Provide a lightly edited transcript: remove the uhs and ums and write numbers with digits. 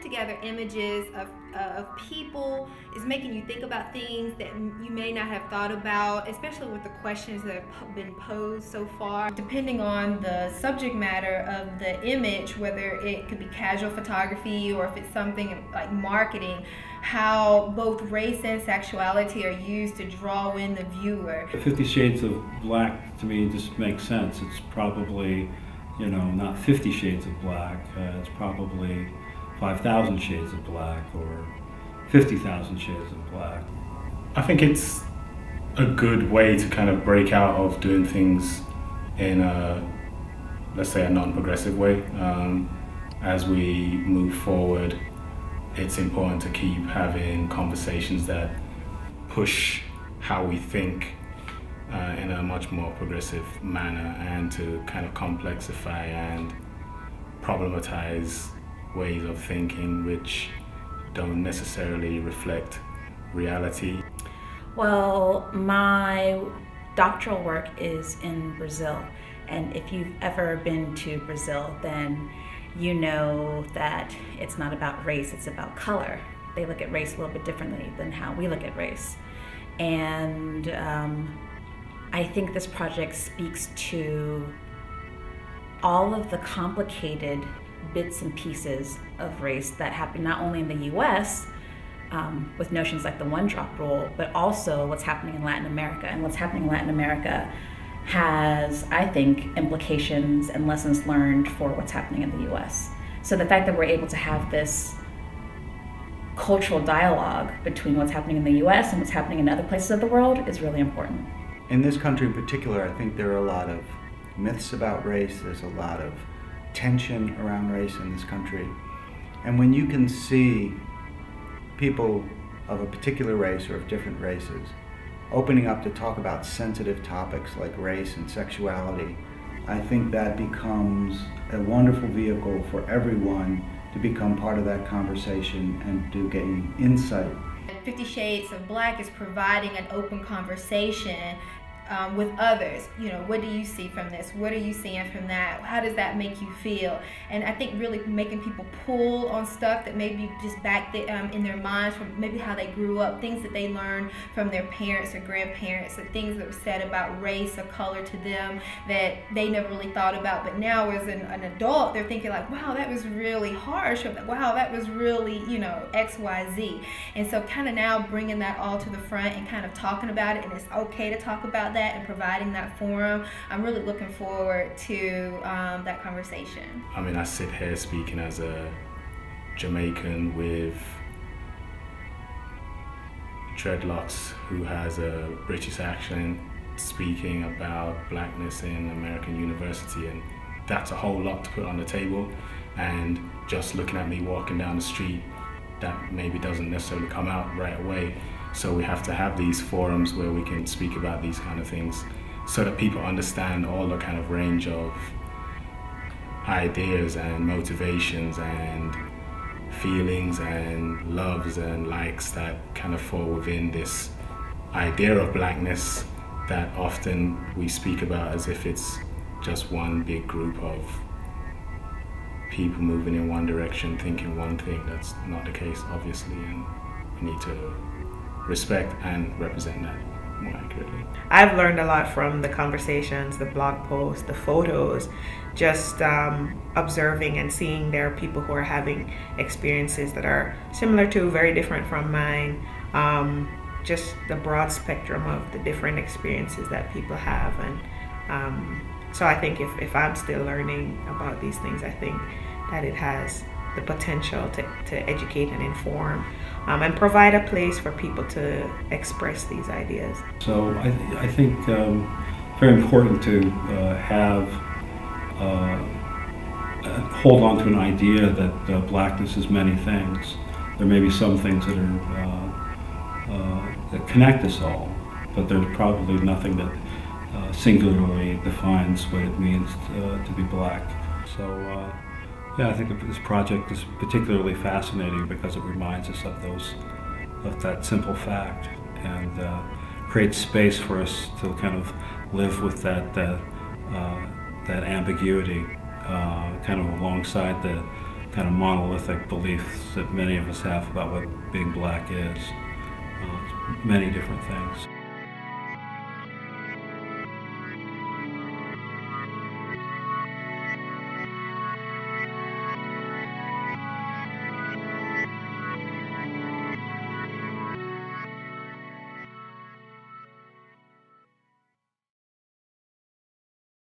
together images of people is making you think about things that you may not have thought about, especially with the questions that have been posed so far. Depending on the subject matter of the image, whether it could be casual photography or if it's something like marketing, how both race and sexuality are used to draw in the viewer. 50 Shades of Black to me just makes sense. It's probably, not 50 Shades of Black. It's probably 5,000 Shades of Black or 50,000 Shades of Black. I think it's a good way to kind of break out of doing things in let's say a non-progressive way. As we move forward, it's important to keep having conversations that push how we think in a much more progressive manner, and to kind of complexify and problematize ways of thinking which don't necessarily reflect reality. Well, my doctoral work is in Brazil, and if you've ever been to Brazil, then you know that it's not about race, it's about color. They look at race a little bit differently than how we look at race. And I think this project speaks to all of the complicated bits and pieces of race that happen not only in the US with notions like the one-drop rule, but also what's happening in Latin America. And what's happening in Latin America has, I think, implications and lessons learned for what's happening in the US. So the fact that we're able to have this cultural dialogue between what's happening in the US and what's happening in other places of the world is really important. In this country in particular, I think there are a lot of myths about race. There's a lot of tension around race in this country. And when you can see people of a particular race or of different races opening up to talk about sensitive topics like race and sexuality, I think that becomes a wonderful vehicle for everyone to become part of that conversation and to gain insight. 50 Shades of Black is providing an open conversation with others. What do you see from this? What are you seeing from that? How does that make you feel? And I think really making people pull on stuff that maybe just back in their minds from maybe how they grew up, things that they learned from their parents or grandparents, or things that were said about race or color to them that they never really thought about. But now as an adult, they're thinking like, wow, that was really harsh, or wow, that was really, X, Y, Z. And so kind of now bringing that all to the front and kind of talking about it, and it's okay to talk about that, and providing that forum. I'm really looking forward to that conversation. I mean, I sit here speaking as a Jamaican with dreadlocks who has a British accent, speaking about blackness in American University, and that's a whole lot to put on the table. And just looking at me walking down the street, that maybe doesn't necessarily come out right away. So we have to have these forums where we can speak about these kind of things so that people understand all the kind of range of ideas and motivations and feelings and loves and likes that kind of fall within this idea of blackness that often we speak about as if it's just one big group of people moving in one direction, thinking one thing. That's not the case, obviously, and we need to respect and represent that more accurately. I've learned a lot from the conversations, the blog posts, the photos, just observing and seeing there are people who are having experiences that are similar to, very different from mine. Just the broad spectrum of the different experiences that people have. And so I think if I'm still learning about these things, I think that it has the potential to educate and inform and provide a place for people to express these ideas. So I think very important to hold on to an idea that blackness is many things. There may be some things that are that connect us all, but there's probably nothing that singularly defines what it means to be black. So yeah, I think this project is particularly fascinating because it reminds us of that simple fact, and creates space for us to kind of live with that ambiguity, kind of alongside the kind of monolithic beliefs that many of us have about what being black is. Many different things.